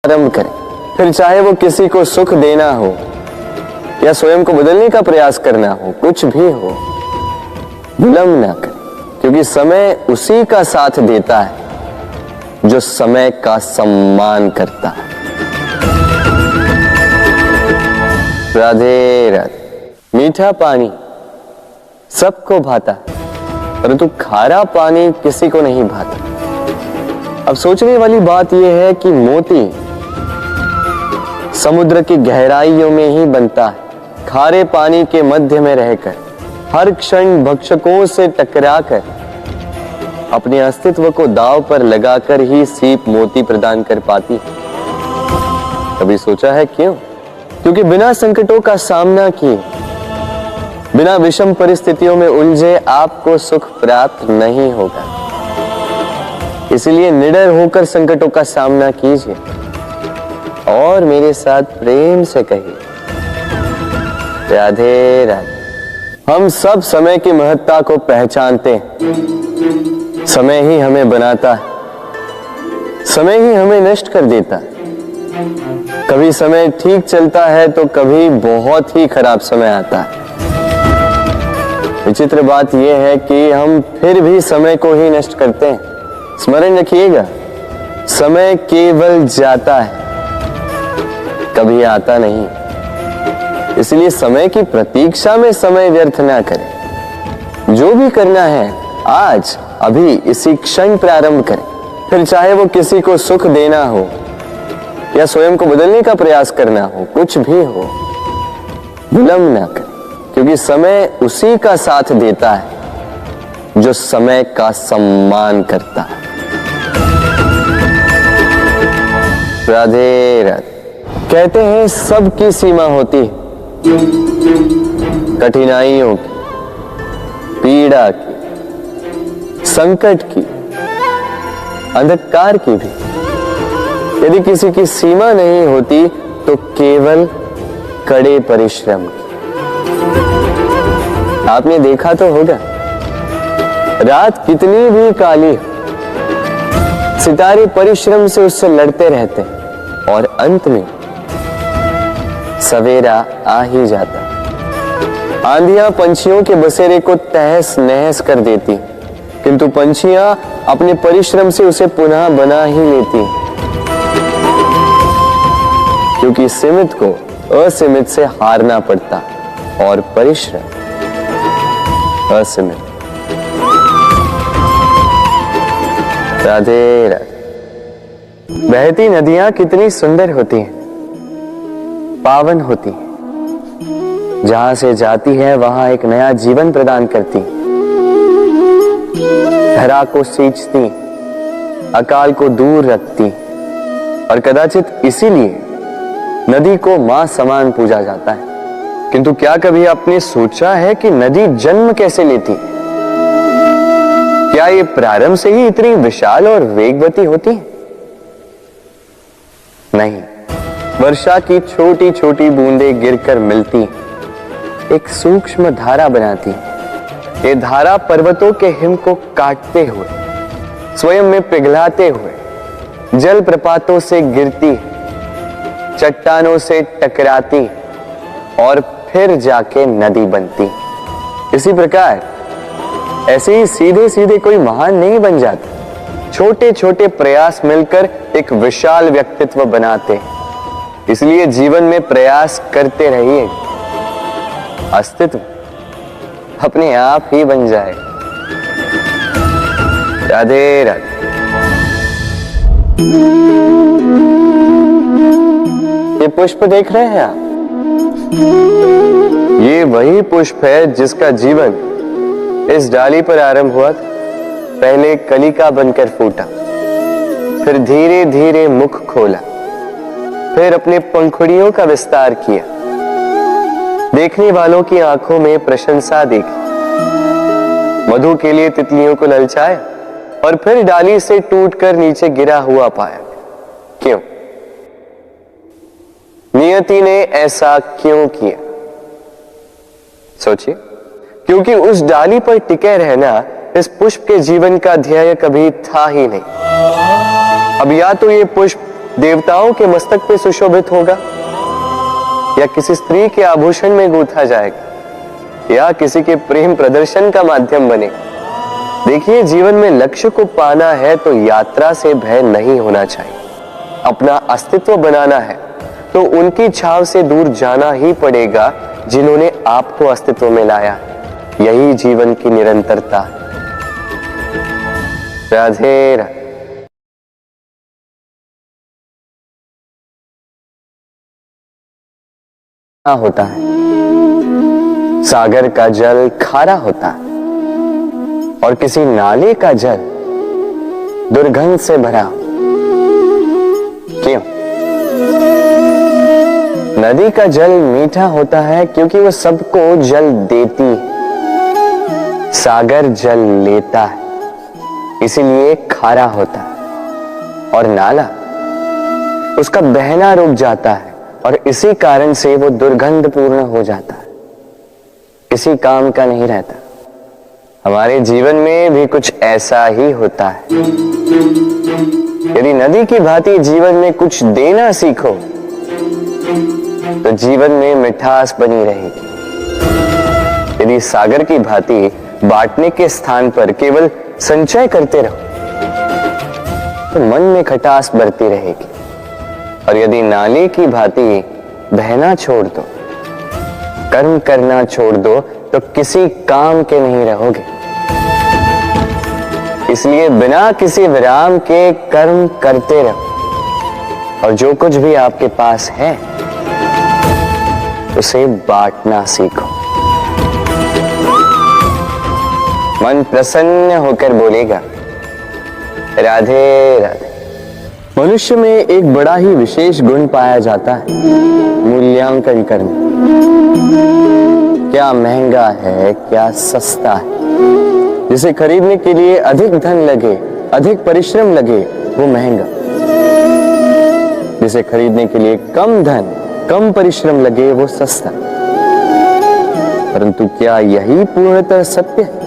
आरंभ करें, फिर चाहे वो किसी को सुख देना हो या स्वयं को बदलने का प्रयास करना हो, कुछ भी हो, विलंब ना करें, क्योंकि समय उसी का साथ देता है जो समय का सम्मान करता है। राधे राधे। मीठा पानी सबको भाता है, परंतु खारा पानी किसी को नहीं भाता। अब सोचने वाली बात यह है कि मोती समुद्र की गहराइयों में ही बनता है, खारे पानी के मध्य में रहकर, हर क्षण भक्षकों से टकराकर, अपने अस्तित्व को दांव पर लगाकर ही सीप मोती प्रदान कर पाती। कभी सोचा है क्यों? क्योंकि बिना संकटों का सामना किए, बिना विषम परिस्थितियों में उलझे आपको सुख प्राप्त नहीं होगा। इसलिए निडर होकर संकटों का सामना कीजिए और मेरे साथ प्रेम से कहिए, राधे राधे। हम सब समय की महत्ता को पहचानते हैं। समय ही हमें बनाता है, समय ही हमें नष्ट कर देता है। कभी समय ठीक चलता है तो कभी बहुत ही खराब समय आता है। विचित्र बात यह है कि हम फिर भी समय को ही नष्ट करते हैं। स्मरण रखिएगा, समय केवल जाता है, कभी आता नहीं। इसलिए समय की प्रतीक्षा में समय व्यर्थ ना करें। जो भी करना है आज अभी इसी क्षण प्रारंभ करें, फिर चाहे वो किसी को सुख देना हो या स्वयं को बदलने का प्रयास करना हो, कुछ भी हो, विलंब ना करें, क्योंकि समय उसी का साथ देता है जो समय का सम्मान करता है। राधे राधे। कहते हैं सबकी सीमा होती है, कठिनाइयों की, पीड़ा की, संकट की, अंधकार की भी। यदि किसी की सीमा नहीं होती तो केवल कड़े परिश्रम की। आपने देखा तो होगा, रात कितनी भी काली हो, सितारे परिश्रम से उससे लड़ते रहते हैं और अंत में सवेरा आ ही जाता। आंधियां पंछियों के बसेरे को तहस नहस कर देती, किंतु पंछियां अपने परिश्रम से उसे पुनः बना ही लेती, क्योंकि सीमित को असीमित से हारना पड़ता और परिश्रम असीमित। राधे राधे। बहती नदियां कितनी सुंदर होती हैं, पावन होती हैं। जहां से जाती है वहां एक नया जीवन प्रदान करती, धरा को सींचती, अकाल को दूर रखती, और कदाचित इसीलिए नदी को मां समान पूजा जाता है। किंतु क्या कभी आपने सोचा है कि नदी जन्म कैसे लेती? क्या ये प्रारंभ से ही इतनी विशाल और वेगवती होती है? नहीं, वर्षा की छोटी छोटी बूंदें गिरकर मिलती एक सूक्ष्म धारा बनाती। ये धारा पर्वतों के हिम को काटते हुए, स्वयं में पिघलाते हुए, जल प्रपातों से गिरती, चट्टानों से टकराती और फिर जाके नदी बनती। इसी प्रकार ऐसे ही सीधे सीधे कोई महान नहीं बन जाता। छोटे छोटे प्रयास मिलकर एक विशाल व्यक्तित्व बनाते। इसलिए जीवन में प्रयास करते रहिए, अस्तित्व अपने आप ही बन जाए। राधे राधे। ये पुष्प देख रहे हैं आप? ये वही पुष्प है जिसका जीवन इस डाली पर आरंभ हुआ था। पहले कलिका बनकर फूटा, फिर धीरे धीरे मुख खोला, फिर अपने पंखुड़ियों का विस्तार किया, देखने वालों की आंखों में प्रशंसा देखी, मधु के लिए तितलियों को ललचाया और फिर डाली से टूटकर नीचे गिरा हुआ पाया। क्यों? नियति ने ऐसा क्यों किया? सोचिए। क्योंकि उस डाली पर टिके रहना इस पुष्प के जीवन का ध्येय कभी था ही नहीं। अब या तो ये पुष्प देवताओं के मस्तक पे सुशोभित होगा, या किसी स्त्री के आभूषण में गूंथा जाएगा, या किसी के प्रेम प्रदर्शन का माध्यम बनेगा। देखिए, जीवन में लक्ष्य को पाना है तो यात्रा से भय नहीं होना चाहिए। अपना अस्तित्व बनाना है तो उनकी छाव से दूर जाना ही पड़ेगा जिन्होंने आपको अस्तित्व में लाया। यही जीवन की निरंतरता है। राधे राधे। होता है, सागर का जल खारा होता है और किसी नाले का जल दुर्गंध से भरा। क्यों? नदी का जल मीठा होता है क्योंकि वो सबको जल देती है। सागर जल लेता है, इसीलिए खारा होता है। और नाला, उसका बहना रुक जाता है और इसी कारण से वो दुर्गंधपूर्ण हो जाता है, किसी काम का नहीं रहता। हमारे जीवन में भी कुछ ऐसा ही होता है। यदि नदी की भांति जीवन में कुछ देना सीखो तो जीवन में मिठास बनी रहेगी। यदि सागर की भांति बांटने के स्थान पर केवल संचय करते रहो तो मन में खटास बढ़ती रहेगी। और यदि नाले की भांति बहना छोड़ दो, कर्म करना छोड़ दो तो किसी काम के नहीं रहोगे। इसलिए बिना किसी विराम के कर्म करते रहो और जो कुछ भी आपके पास है उसे बांटना सीखो। मन प्रसन्न होकर बोलेगा, राधे राधे। मनुष्य में एक बड़ा ही विशेष गुण पाया जाता है, मूल्यांकन करना। क्या महंगा है, क्या सस्ता है। जिसे खरीदने के लिए अधिक धन लगे, अधिक परिश्रम लगे, वो महंगा। जिसे खरीदने के लिए कम धन, कम परिश्रम लगे, वो सस्ता। परंतु क्या यही पूर्णतः सत्य है?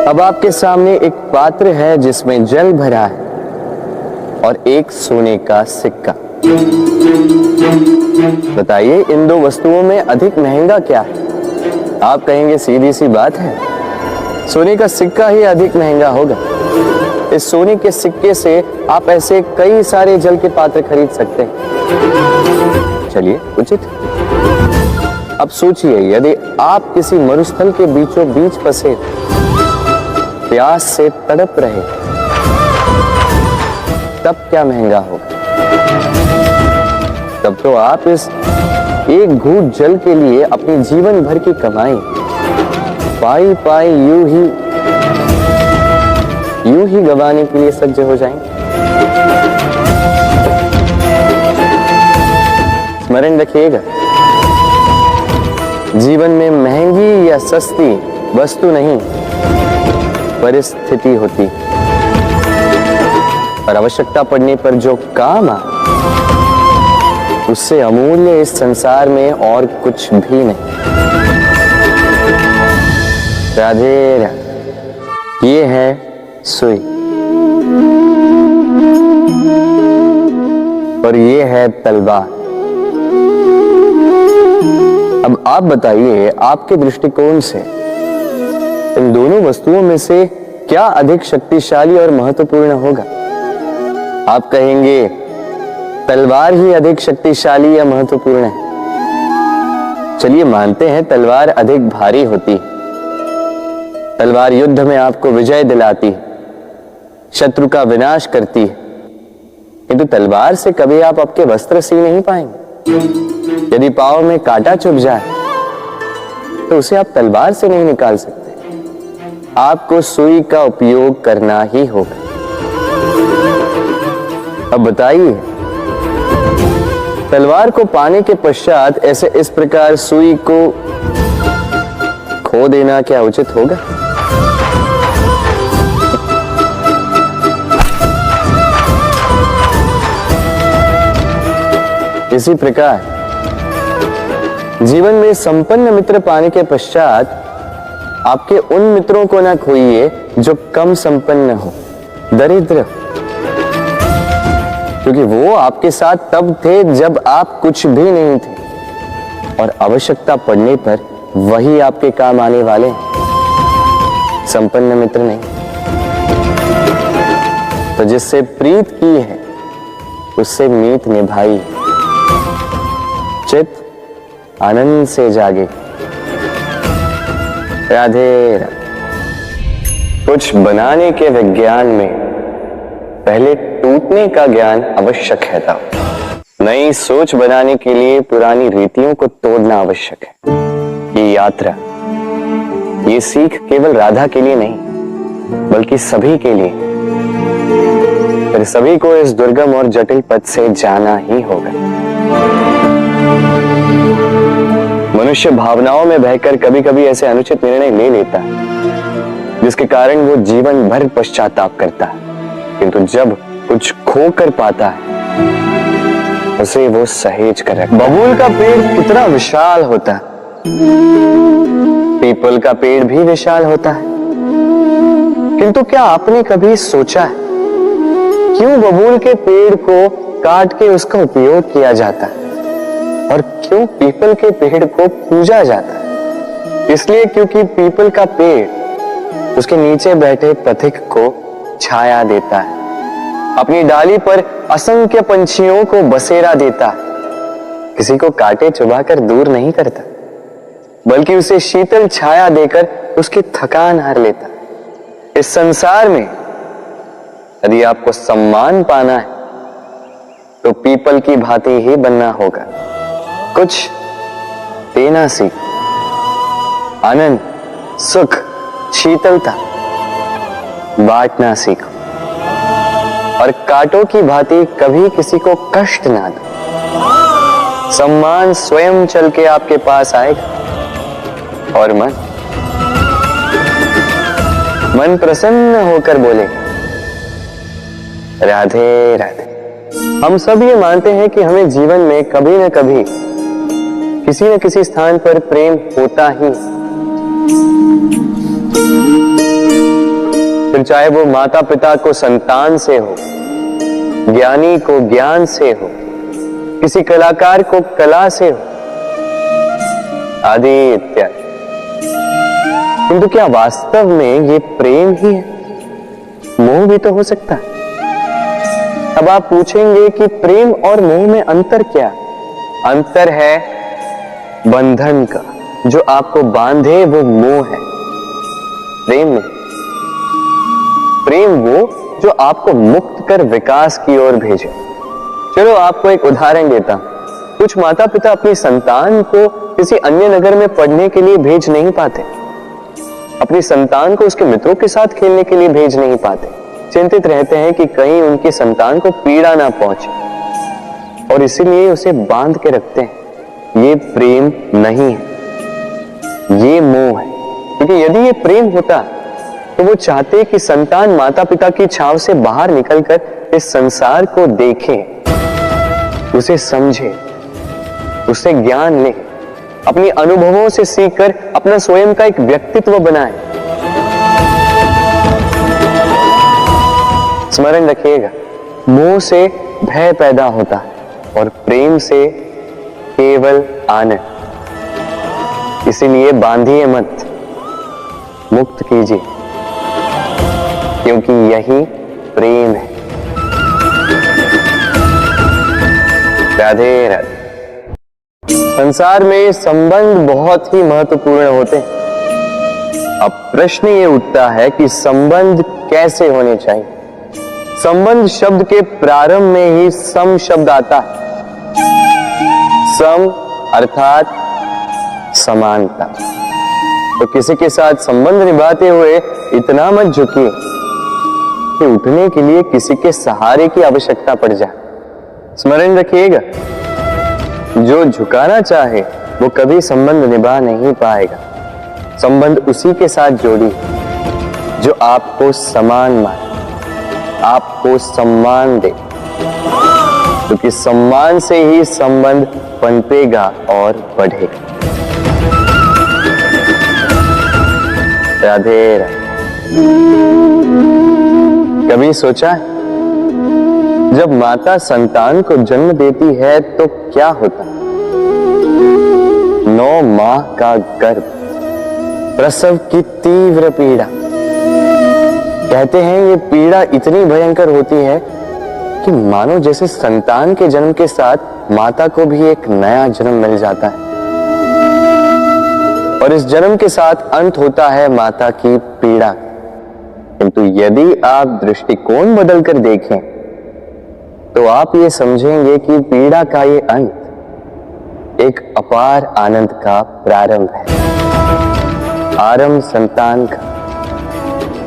अब आपके सामने एक पात्र है जिसमें जल भरा है और एक सोने का सिक्का। बताइए, इन दो वस्तुओं में अधिक महंगा क्या है? आप कहेंगे सीधी सी बात है, सोने का सिक्का ही अधिक महंगा होगा। इस सोने के सिक्के से आप ऐसे कई सारे जल के पात्र खरीद सकते हैं। चलिए, उचित। अब सोचिए, यदि आप किसी मरुस्थल के बीचों बीच फंसे, प्यास से तड़प रहे, तब क्या महंगा होगा? तब तो आप इस एक घूंट जल के लिए अपने जीवन भर की कमाई पाई पाई यूं ही गंवाने के लिए सज्ज हो जाएंगे। स्मरण रखिएगा, जीवन में महंगी या सस्ती वस्तु नहीं, परिस्थिति होती। और आवश्यकता पड़ने पर जो काम आ, उससे अमूल्य इस संसार में और कुछ भी नहीं। राधे राधे। ये है सुई और ये है तलवार। अब आप बताइए, आपके दृष्टिकोण से इन दोनों वस्तुओं में से क्या अधिक शक्तिशाली और महत्वपूर्ण होगा? आप कहेंगे तलवार ही अधिक शक्तिशाली या महत्वपूर्ण है। चलिए मानते हैं तलवार अधिक भारी होती है। तलवार युद्ध में आपको विजय दिलाती है, शत्रु का विनाश करती है, किंतु तलवार से कभी आप आपके वस्त्र सी नहीं पाएंगे। यदि पांव में कांटा चुभ जाए तो उसे आप तलवार से नहीं निकाल सकते। आपको सुई का उपयोग करना ही होगा। अब बताइए, तलवार को पाने के पश्चात ऐसे इस प्रकार सुई को खो देना क्या उचित होगा? इसी प्रकार जीवन में संपन्न मित्र पाने के पश्चात आपके उन मित्रों को ना खोइए जो कम संपन्न हो, दरिद्र हो, क्योंकि वो आपके साथ तब थे जब आप कुछ भी नहीं थे, और आवश्यकता पड़ने पर वही आपके काम आने वाले हैं, संपन्न मित्र नहीं। तो जिससे प्रीत की है उससे मीत निभाई, चित आनंद से जागे। राधे राधे। कुछ बनाने के विज्ञान में पहले टूटने का ज्ञान आवश्यक है था। नई सोच बनाने के लिए पुरानी रीतियों को तोड़ना आवश्यक है। ये यात्रा, ये सीख केवल राधा के लिए नहीं बल्कि सभी के लिए। फिर सभी को इस दुर्गम और जटिल पथ से जाना ही होगा। मनुष्य भावनाओं में बहकर कभी कभी ऐसे अनुचित निर्णय ले लेता है जिसके कारण वो जीवन भर पश्चाताप करता है, किंतु जब कुछ खो कर पाता है उसे वो सहेज कर रखता है। बबूल का पेड़ कितना विशाल होता है, पीपल का पेड़ भी विशाल होता है, किंतु क्या आपने कभी सोचा है क्यों बबूल के पेड़ को काट के उसका उपयोग किया जाता है और क्यों पीपल के पेड़ को पूजा जाता है? इसलिए क्योंकि पीपल का पेड़ उसके नीचे बैठे पथिक को छाया देता है, अपनी डाली पर असंख्य पंछियों को बसेरा देता है, किसी को काटे चुबाकर दूर नहीं करता बल्कि उसे शीतल छाया देकर उसकी थकान हर लेता। इस संसार में यदि आपको सम्मान पाना है तो पीपल की भांति ही बनना होगा। कुछ देना सीख, आनंद, सुख, शीतलता बांटना सीखो, और कांटों की भांति कभी किसी को कष्ट ना दो। सम्मान स्वयं चल के आपके पास आएगा, और मन प्रसन्न होकर बोलेगा राधे राधे। हम सब ये मानते हैं कि हमें जीवन में कभी न कभी किसी न किसी स्थान पर प्रेम होता ही, फिर चाहे वो माता पिता को संतान से हो, ज्ञानी को ज्ञान से हो, किसी कलाकार को कला से हो, आदि इत्यादि। किंतु क्या वास्तव में ये प्रेम ही है? मोह भी तो हो सकता है। अब आप पूछेंगे कि प्रेम और मोह में अंतर क्या? अंतर है बंधन का, जो आपको बांधे वो मोह है। प्रेम में, प्रेम वो जो आपको मुक्त कर विकास की ओर भेजे। चलो आपको एक उदाहरण देता हूं। कुछ माता पिता अपनी संतान को किसी अन्य नगर में पढ़ने के लिए भेज नहीं पाते, अपनी संतान को उसके मित्रों के साथ खेलने के लिए भेज नहीं पाते, चिंतित रहते हैं कि कहीं उनकी संतान को पीड़ा ना पहुंचे, और इसीलिए उसे बांध के रखते हैं। ये प्रेम नहीं है, ये मोह है। क्योंकि यदि ये प्रेम होता तो वो चाहते कि संतान माता पिता की छांव से बाहर निकलकर इस संसार को देखे, उसे समझे, उससे ज्ञान ले, अपनी अनुभवों से सीखकर अपना स्वयं का एक व्यक्तित्व बनाए। स्मरण रखिएगा, मोह से भय पैदा होता है और प्रेम से केवल आनंद। इसीलिए बांधिए मत, मुक्त कीजिए, क्योंकि यही प्रेम है। राधे राधे। संसार में संबंध बहुत ही महत्वपूर्ण होते हैं। अब प्रश्न ये उठता है कि संबंध कैसे होने चाहिए। संबंध शब्द के प्रारंभ में ही सम शब्द आता है। सम अर्थात समानता। तो किसी के साथ संबंध निभाते हुए इतना मत झुकिए कि उठने के लिए किसी के सहारे की आवश्यकता पड़ जाए। स्मरण रखिएगा, जो झुकाना चाहे वो कभी संबंध निभा नहीं पाएगा। संबंध उसी के साथ जोड़ी जो आपको समान माने, आपको सम्मान दे, क्योंकि सम्मान से ही संबंध पनपेगा और बढ़ेगा। राधे राधे। कभी सोचा है जब माता संतान को जन्म देती है तो क्या होता? 9 माह का गर्भ, प्रसव की तीव्र पीड़ा। कहते हैं ये पीड़ा इतनी भयंकर होती है कि मानो जैसे संतान के जन्म के साथ माता को भी एक नया जन्म मिल जाता है, और इस जन्म के साथ अंत होता है माता की पीड़ा। किंतु यदि आप दृष्टिकोण बदलकर देखें तो आप ये समझेंगे कि पीड़ा का ये अंत एक अपार आनंद का प्रारंभ है। आरंभ संतान का,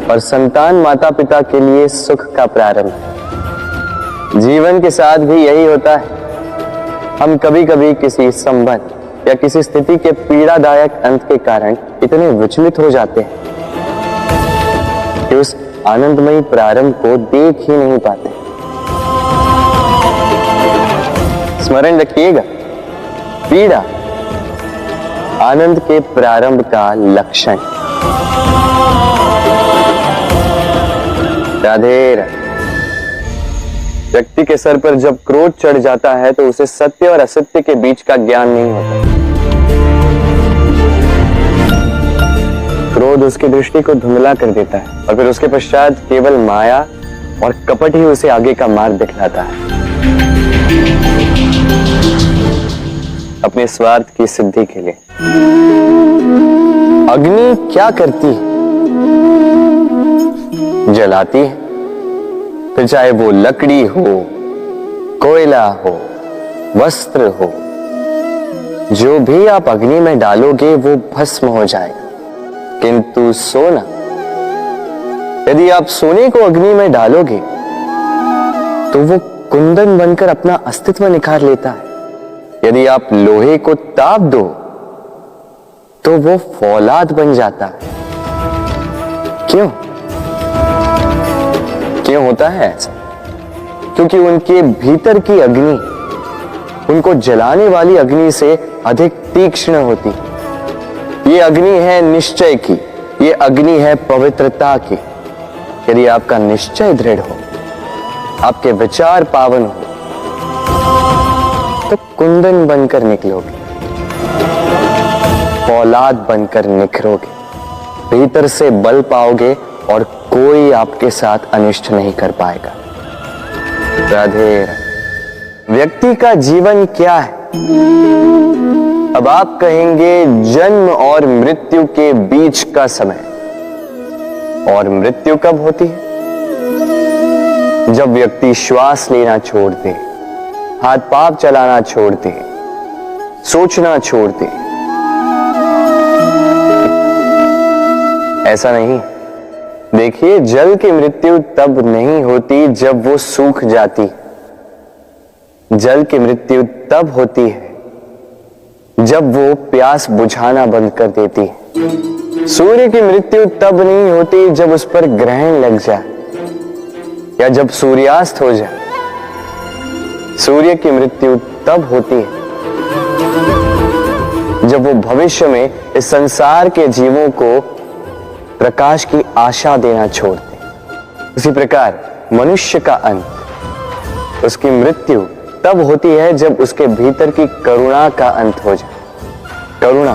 और संतान माता पिता के लिए सुख का प्रारंभ है। जीवन के साथ भी यही होता है। हम कभी कभी किसी संबंध या किसी स्थिति के पीड़ादायक अंत के कारण इतने विचलित हो जाते हैं कि उस आनंदमयी प्रारंभ को देख ही नहीं पाते। स्मरण रखिएगा, पीड़ा आनंद के प्रारंभ का लक्षण। राधे राधे। व्यक्ति के सर पर जब क्रोध चढ़ जाता है तो उसे सत्य और असत्य के बीच का ज्ञान नहीं होता। क्रोध उसकी दृष्टि को धुंधला कर देता है और फिर उसके पश्चात केवल माया और कपट ही उसे आगे का मार्ग दिखलाता है। अपने स्वार्थ की सिद्धि के लिए अग्नि क्या करती है? जलाती है। फिर चाहे वो लकड़ी हो, कोयला हो, वस्त्र हो, जो भी आप अग्नि में डालोगे वो भस्म हो जाएगा। किंतु सोना, यदि आप सोने को अग्नि में डालोगे तो वो कुंदन बनकर अपना अस्तित्व निखार लेता है। यदि आप लोहे को ताप दो तो वो फौलाद बन जाता है। क्यों होता है ऐसा? क्योंकि उनके भीतर की अग्नि उनको जलाने वाली अग्नि से अधिक तीक्ष्ण होती। ये अग्नि है निश्चय की, ये अग्नि है पवित्रता की। यदि आपका निश्चय दृढ़ हो, आपके विचार पावन हो, तो कुंदन बनकर निकलोगे, फौलाद बनकर निखरोगे, भीतर से बल पाओगे और कोई आपके साथ अनिष्ट नहीं कर पाएगा। राधे राधे। व्यक्ति का जीवन क्या है? अब आप कहेंगे जन्म और मृत्यु के बीच का समय। और मृत्यु कब होती है? जब व्यक्ति श्वास लेना छोड़ दे, हाथ पांव चलाना छोड़ दे, सोचना छोड़ दे। ऐसा नहीं। देखिए, जल की मृत्यु तब नहीं होती जब वो सूख जाती। जल की मृत्यु तब होती है जब वो प्यास बुझाना बंद कर देती है। सूर्य की मृत्यु तब नहीं होती जब उस पर ग्रहण लग जाए या जब सूर्यास्त हो जाए। सूर्य की मृत्यु तब होती है जब वो भविष्य में इस संसार के जीवों को प्रकाश की आशा देना छोड़ दे। उसी प्रकार मनुष्य का अंत, उसकी मृत्यु तब होती है जब उसके भीतर की करुणा का अंत हो जाए। करुणा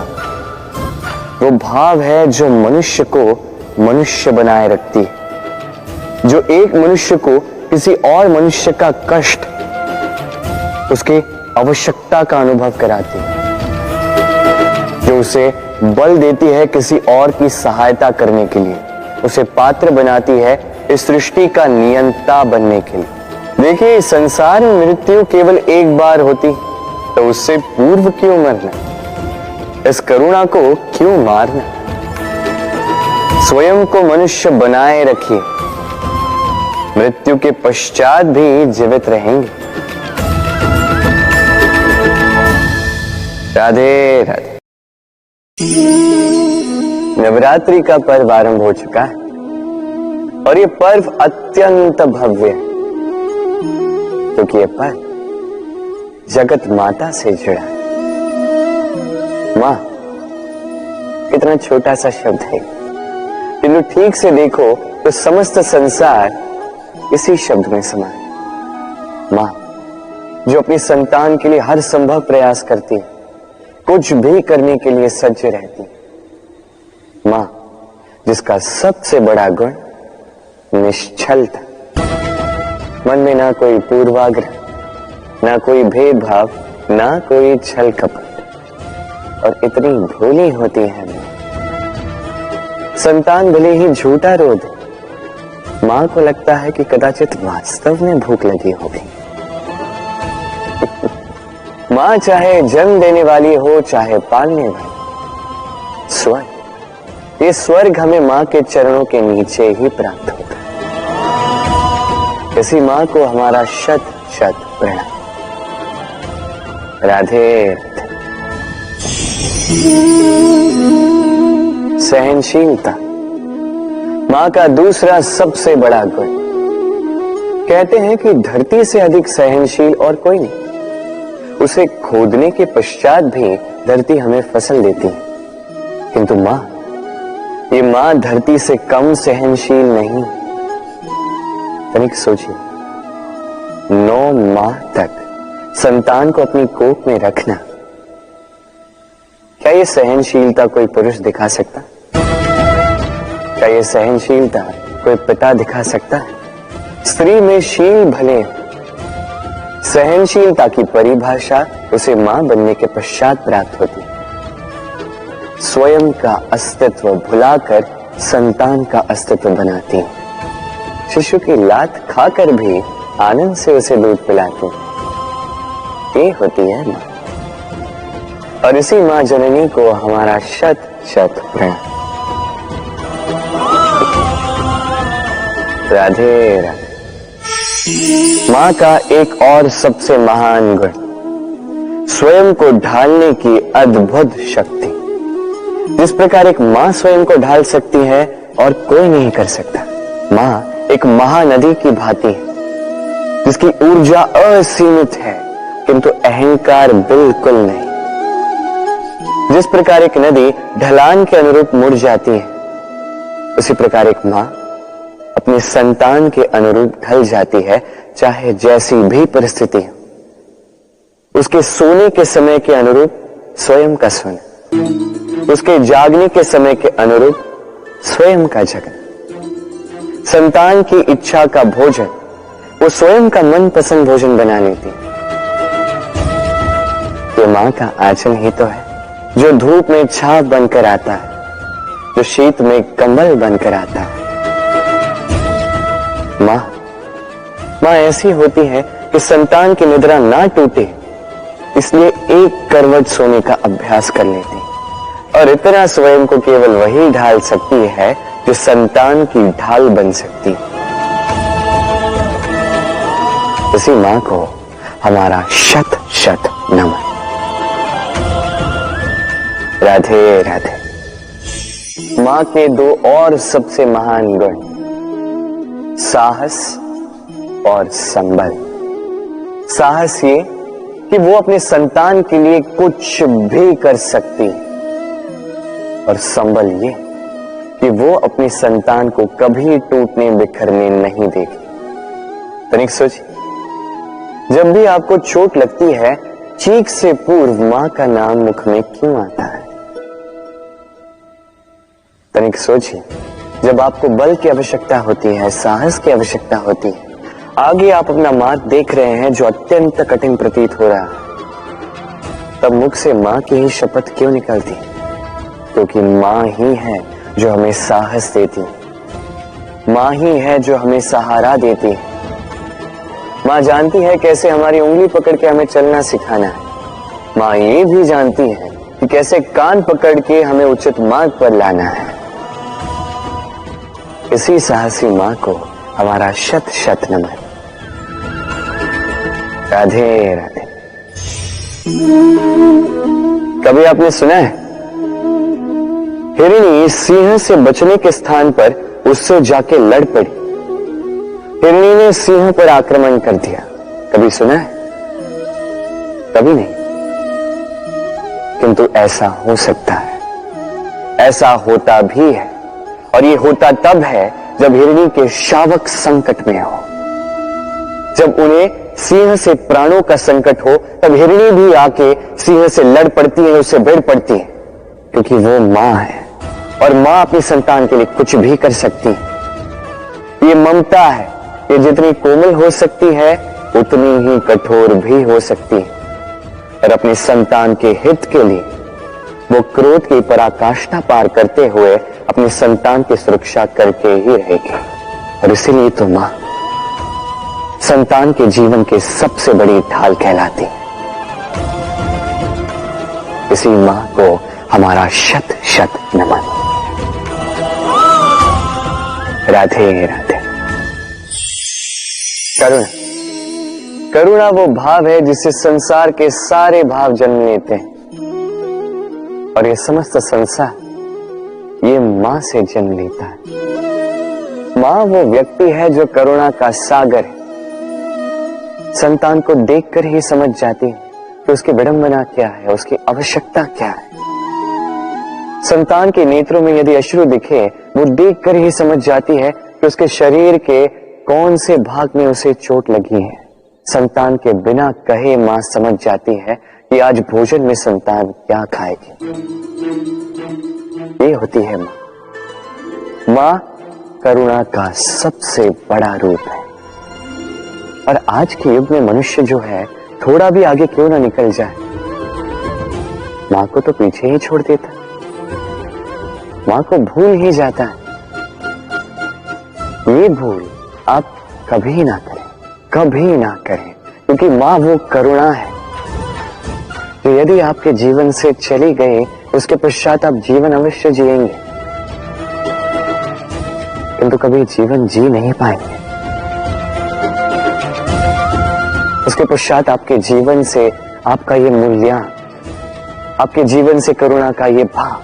वो भाव है जो मनुष्य को मनुष्य बनाए रखती है, जो एक मनुष्य को किसी और मनुष्य का कष्ट, उसकी आवश्यकता का अनुभव कराती है, जो उसे बल देती है किसी और की सहायता करने के लिए, उसे पात्र बनाती है इस सृष्टि का नियंता बनने के लिए। देखिए, संसार में मृत्यु केवल एक बार होती, तो उससे पूर्व क्यों मरना? इस करुणा को क्यों मारना? स्वयं को मनुष्य बनाए रखिए, मृत्यु के पश्चात भी जीवित रहेंगे। राधे राधे। नवरात्रि का पर्व आरंभ हो चुका है और ये पर्व अत्यंत भव्य है, क्योंकि ये पर्व जगत माता से जुड़ा है। मां, कितना छोटा सा शब्द है, किंतु ठीक से देखो तो समस्त संसार इसी शब्द में समा है। मां जो अपनी संतान के लिए हर संभव प्रयास करती है, कुछ भी करने के लिए सज्ज रहती है। मां जिसका सबसे बड़ा गुण निश्चलता, मन में ना कोई पूर्वाग्रह, ना कोई भेदभाव, ना कोई छल कपट, और इतनी भोली होती है मां। संतान भले ही झूठा रो दे, मां को लगता है कि कदाचित वास्तव में भूख लगी होगी। मां चाहे जन्म देने वाली हो चाहे पालने वाली, स्वर्ग, ये स्वर्ग हमें मां के चरणों के नीचे ही प्राप्त होता है। इसी मां को हमारा शत शत प्रणाम। राधे। सहनशीलता मां का दूसरा सबसे बड़ा गुण। कहते हैं कि धरती से अधिक सहनशील और कोई नहीं। उसे खोदने के पश्चात भी धरती हमें फसल देती है, किंतु मां, ये मां धरती से कम सहनशील नहीं। तनिक सोचिए, 9 माह तक संतान को अपनी कोख में रखना, क्या ये सहनशीलता कोई पुरुष दिखा सकता? क्या ये सहनशीलता कोई पिता दिखा सकता है? स्त्री में शील भले, सहनशीलता की परिभाषा उसे मां बनने के पश्चात प्राप्त होती है। स्वयं का अस्तित्व भुलाकर संतान का अस्तित्व बनाती है। शिशु की लात खाकर भी आनंद से उसे दूध पिलाती है। ये होती है मां, और इसी मां जननी को हमारा शत शत प्रणाम। राधे राधे। मां का एक और सबसे महान गुण, स्वयं को ढालने की अद्भुत शक्ति। जिस प्रकार एक मां स्वयं को ढाल सकती है और कोई नहीं कर सकता। मां एक महानदी की भांति है, जिसकी ऊर्जा असीमित है किंतु अहंकार बिल्कुल नहीं। जिस प्रकार एक नदी ढलान के अनुरूप मुड़ जाती है, उसी प्रकार एक मां अपनी संतान के अनुरूप ढल जाती है, चाहे जैसी भी परिस्थिति हो। उसके सोने के समय के अनुरूप स्वयं का सोना, उसके जागने के समय के अनुरूप स्वयं का जगना। संतान की इच्छा का भोजन वो स्वयं का मनपसंद भोजन बना लेती है। ये मां का आचरण ही तो है, जो धूप में छाप बनकर आता है, जो शीत में कंबल बनकर आता है। मां ऐसी होती है कि संतान की निद्रा ना टूटे, इसलिए एक करवट सोने का अभ्यास कर लेती है, और इतना स्वयं को केवल वही ढाल सकती है जो संतान की ढाल बन सकती है। इसी मां को हमारा शत शत नमन। राधे राधे। मां के 2 और सबसे महान गुण, साहस और संबल। साहस ये कि वो अपने संतान के लिए कुछ भी कर सकती, और संबल ये कि वो अपनी संतान को कभी टूटने बिखरने नहीं देगी। तनिक सोचिए, जब भी आपको चोट लगती है, चीख से पूर्व मां का नाम मुख में क्यों आता है? तनिक सोचिए, जब आपको बल की आवश्यकता होती है, साहस की आवश्यकता होती है, आगे आप अपना मार्ग देख रहे हैं जो अत्यंत कठिन प्रतीत हो रहा है, तब मुख से मां की ही शपथ क्यों निकलती? क्योंकि मां ही है जो हमें साहस देती है, मां ही है जो हमें सहारा देती है। मां जानती है कैसे हमारी उंगली पकड़ के हमें चलना सिखाना है। मां ये भी जानती है कि कैसे कान पकड़ के हमें उचित मार्ग पर लाना है। इसी साहसी मां को हमारा शत शत नमन। राधे राधे। कभी आपने सुना है, हिरणी सिंह से बचने के स्थान पर उससे जाके लड़ पड़ी। हिरणी ने सिंह पर आक्रमण कर दिया। कभी सुना है? कभी नहीं। किंतु ऐसा हो सकता है, ऐसा होता भी है, और ये होता तब है जब हिरणी के शावक संकट में हो। जब उन्हें सिंह से प्राणों का संकट हो तब हिरणी भी आके सिंह से लड़ पड़ती है, उससे भिड़ पड़ती है, क्योंकि वो मां है और मां अपनी संतान के लिए कुछ भी कर सकती है। ये ममता है, ये जितनी कोमल हो सकती है उतनी ही कठोर भी हो सकती है, और अपनी संतान के हित के लिए वो क्रोध की पराकाष्ठा पार करते हुए अपनी संतान की सुरक्षा करके ही रहेगी। और इसीलिए तो मां संतान के जीवन की सबसे बड़ी ढाल कहलाती है। इसी मां को हमारा शत शत नमन। राधे राधे। करुणा, करुणा वो भाव है जिससे संसार के सारे भाव जन्म लेते हैं, और ये समस्त संसार ये मां से जन्म लेता है। मां वो व्यक्ति है जो करुणा का सागर है। संतान को देखकर ही समझ जाती है कि उसकी विडंबना क्या है, उसकी आवश्यकता क्या है। संतान के नेत्रों में यदि अश्रु दिखे, वो देखकर ही समझ जाती है कि उसके शरीर के कौन से भाग में उसे चोट लगी है। संतान के बिना कहे मां समझ जाती है कि आज भोजन में संतान क्या खाएगी। ये होती है मां। मां करुणा का सबसे बड़ा रूप है। और आज के युग में मनुष्य जो है थोड़ा भी आगे क्यों ना निकल जाए, मां को तो पीछे ही छोड़ देता है, मां को भूल ही जाता है। ये भूल आप कभी ना करें, कभी ना करें, क्योंकि मां वो करुणा है जो यदि आपके जीवन से चली गई उसके पश्चात आप जीवन अवश्य जिएंगे, किंतु कभी जीवन जी नहीं पाएंगे। उसके पश्चात आपके जीवन से आपका ये मूल्यांकन, आपके जीवन से करुणा का ये भाव,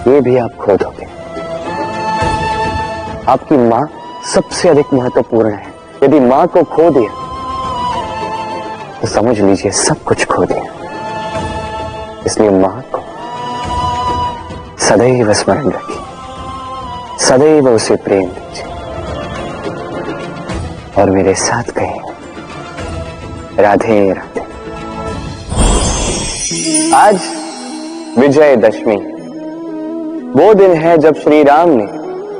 ये भी आप खो दोगे। आपकी मां सबसे अधिक महत्वपूर्ण है। यदि मां को खो दिया तो समझ लीजिए सब कुछ खो दिया। इसलिए मां को सदैव स्मरण रखिए, सदैव उसे प्रेम दीजिए, और मेरे साथ कहें राधे राधे। आज विजयदशमी, वो दिन है जब श्री राम ने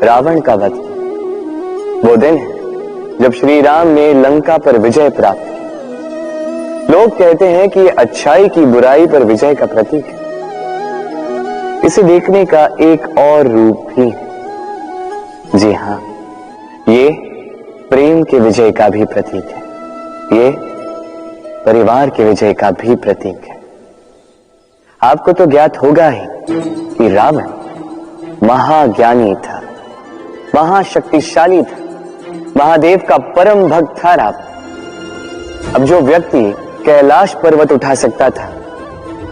रावण का वध किया। वो दिन है जब श्री राम ने लंका पर विजय प्राप्त की। लोग कहते हैं कि यह अच्छाई की बुराई पर विजय का प्रतीक है। इसे देखने का एक और रूप भी है। जी हां, ये प्रेम के विजय का भी प्रतीक है। ये परिवार के विजय का भी प्रतीक है। आपको तो ज्ञात होगा ही कि रावण महाज्ञानी था, महाशक्तिशाली था, महादेव का परम भक्त था रावण। अब जो व्यक्ति कैलाश पर्वत उठा सकता था,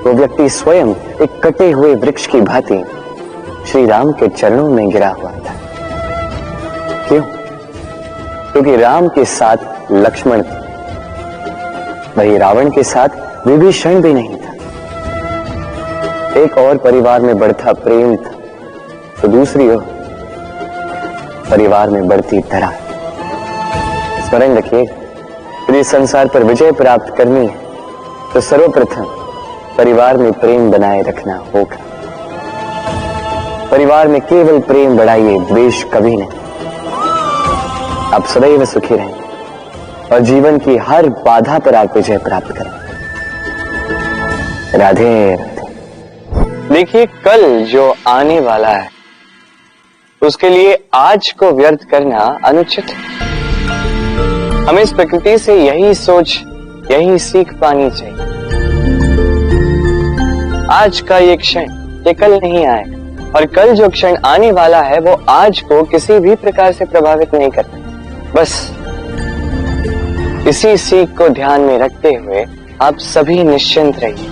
वो व्यक्ति स्वयं एक कटे हुए वृक्ष की भांति श्री राम के चरणों में गिरा हुआ था। क्यों? क्योंकि राम के साथ लक्ष्मण था, वही रावण के साथ विभीषण भी नहीं था। एक और परिवार में बढ़ता प्रेम था, तो दूसरी ओर परिवार में बढ़ती दरार। स्मरण रखिए, यदि संसार पर विजय प्राप्त करनी है तो सर्वप्रथम परिवार में प्रेम बनाए रखना होगा। परिवार में केवल प्रेम बढ़ाइए, द्वेष कभी नहीं। आप सदैव सुखी रहें और जीवन की हर बाधा पर आप विजय प्राप्त करें। राधे राधे। देखिए, कल जो आने वाला है उसके लिए आज को व्यर्थ करना अनुचित है। हमें इस प्रकृति से यही सोच, यही सीख पानी चाहिए। आज का ये क्षण ये कल नहीं आएगा, और कल जो क्षण आने वाला है वो आज को किसी भी प्रकार से प्रभावित नहीं करता। बस इसी सीख को ध्यान में रखते हुए आप सभी निश्चिंत रहिए,